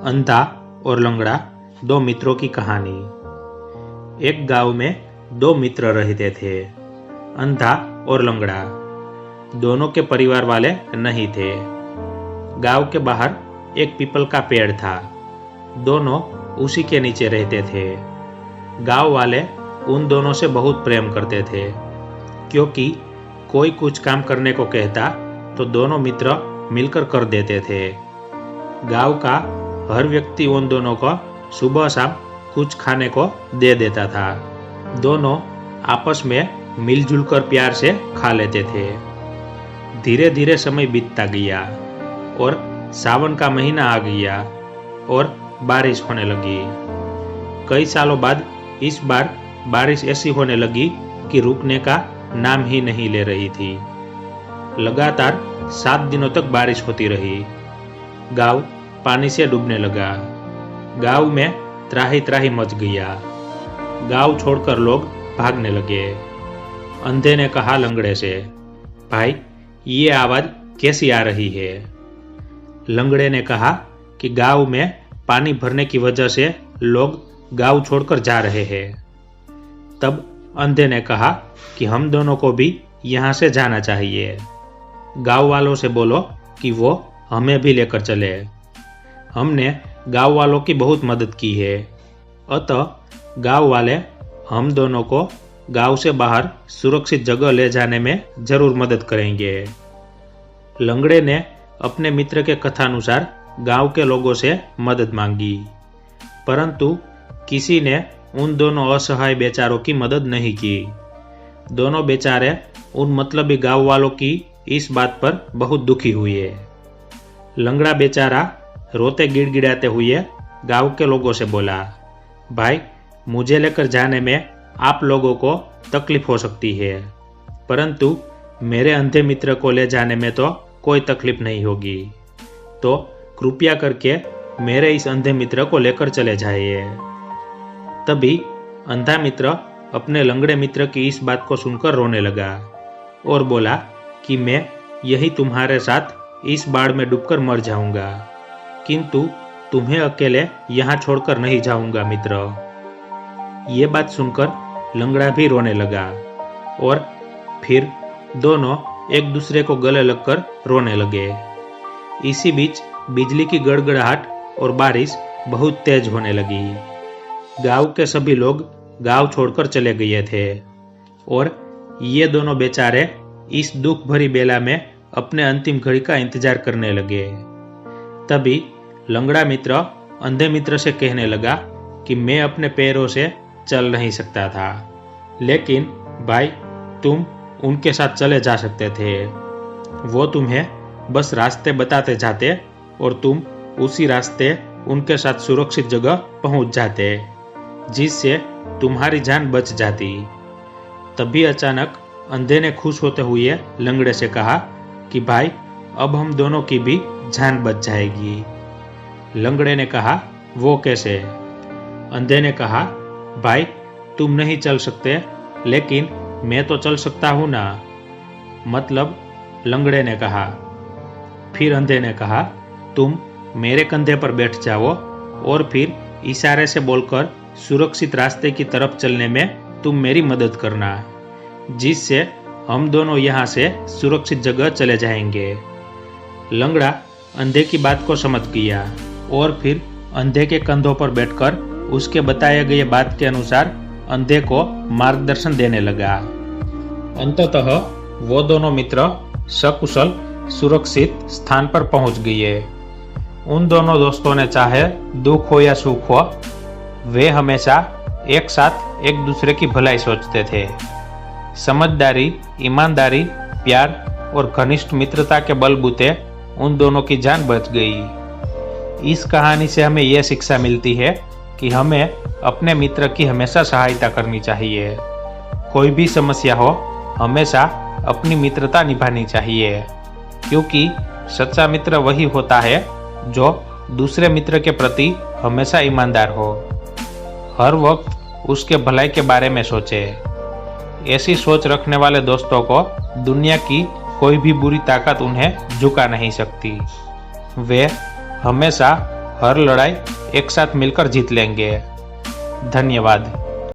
अंधा और लंगड़ा दो मित्रों की कहानी। एक गांव में दो मित्र रहते थे, अंधा और लंगड़ा। दोनों के परिवार वाले नहीं थे। गांव के बाहर एक पीपल का पेड़ था। दोनों उसी के नीचे रहते थे। गांव वाले उन दोनों से बहुत प्रेम करते थे, क्योंकि कोई कुछ काम करने को कहता तो दोनों मित्र मिलकर कर देते थे। गांव का हर व्यक्ति उन दोनों को सुबह शाम कुछ खाने को दे देता था। दोनों आपस में मिलजुल कर प्यार से खा लेते थे। धीरे धीरे समय बीतता गया और सावन का महीना आ गया और बारिश होने लगी। कई सालों बाद इस बार बारिश ऐसी होने लगी कि रुकने का नाम ही नहीं ले रही थी। लगातार 7 दिनों तक बारिश होती रही। गांव पानी से डूबने लगा। गांव में त्राही त्राही मच गया। गांव छोड़कर लोग भागने लगे। अंधे ने कहा लंगड़े से, भाई ये आवाज कैसी आ रही है? लंगड़े ने कहा कि गांव में पानी भरने की वजह से लोग गांव छोड़कर जा रहे हैं। तब अंधे ने कहा कि हम दोनों को भी यहाँ से जाना चाहिए। गांव वालों से बोलो कि वो हमें भी लेकर चले। हमने गांव वालों की बहुत मदद की है, अतः गांव वाले हम दोनों को गांव से बाहर सुरक्षित जगह ले जाने में जरूर मदद करेंगे। लंगड़े ने अपने मित्र के कथानुसार गांव के लोगों से मदद मांगी, परंतु किसी ने उन दोनों असहाय बेचारों की मदद नहीं की। दोनों बेचारे उन मतलबी गांव वालों की इस बात पर बहुत दुखी हुए। लंगड़ा बेचारा रोते गिड़गिड़ाते हुए गांव के लोगों से बोला, भाई मुझे लेकर जाने में आप लोगों को तकलीफ हो सकती है, परंतु मेरे अंधे मित्र को ले जाने में तो कोई तकलीफ नहीं होगी, तो कृपया करके मेरे इस अंधे मित्र को लेकर चले जाइए। तभी अंधा मित्र अपने लंगड़े मित्र की इस बात को सुनकर रोने लगा और बोला कि मैं यही तुम्हारे साथ इस बाढ़ में डूबकर मर जाऊंगा, किंतु तुम्हें अकेले यहाँ छोड़कर नहीं जाऊंगा मित्र। ये बात सुनकर लंगड़ा भी रोने लगा और फिर दोनों एक दूसरे को गले लगकर रोने लगे। इसी बीच बिजली की गड़गड़ाहट और बारिश बहुत तेज होने लगी। गांव के सभी लोग गांव छोड़कर चले गए थे और ये दोनों बेचारे इस दुख भरी बेला में अपने अंतिम घड़ी का इंतजार करने लगे। तभी लंगड़ा मित्र अंधे मित्र से कहने लगा कि मैं अपने पैरों से चल नहीं सकता था, लेकिन भाई तुम उनके साथ चले जा सकते थे। वो तुम्हें बस रास्ते बताते जाते और तुम उसी रास्ते उनके साथ सुरक्षित जगह पहुंच जाते, जिससे तुम्हारी जान बच जाती। तभी अचानक अंधे ने खुश होते हुए लंगड़े से कहा कि भाई अब हम दोनों की भी जान बच जाएगी। लंगड़े ने कहा, वो कैसे? अंधे ने कहा, भाई तुम नहीं चल सकते, लेकिन मैं तो चल सकता हूं ना। मतलब? लंगड़े ने कहा। फिर अंधे ने कहा, तुम मेरे कंधे पर बैठ जाओ और फिर इशारे से बोलकर सुरक्षित रास्ते की तरफ चलने में तुम मेरी मदद करना, जिससे हम दोनों यहाँ से सुरक्षित जगह चले जाएंगे। लंगड़ा अंधे की बात को समझ गया और फिर अंधे के कंधों पर बैठकर उसके बताए गए बात के अनुसार अंधे को मार्गदर्शन देने लगा। अंततः वो दोनों मित्र सकुशल सुरक्षित स्थान पर पहुंच गए। उन दोनों दोस्तों ने चाहे दुख हो या सुख हो, वे हमेशा एक साथ एक दूसरे की भलाई सोचते थे। समझदारी, ईमानदारी, प्यार और घनिष्ठ मित्रता के बलबूते उन दोनों की जान बच गई। इस कहानी से हमें यह शिक्षा मिलती है कि हमें अपने मित्र की हमेशा सहायता करनी चाहिए। कोई भी समस्या हो, हमेशा अपनी मित्रता निभानी चाहिए, क्योंकि सच्चा मित्र वही होता है जो दूसरे मित्र के प्रति हमेशा ईमानदार हो, हर वक्त उसके भलाई के बारे में सोचे। ऐसी सोच रखने वाले दोस्तों को दुनिया की कोई भी बुरी ताकत उन्हें झुका नहीं सकती। वे हमेशा हर लड़ाई एक साथ मिलकर जीत लेंगे। धन्यवाद।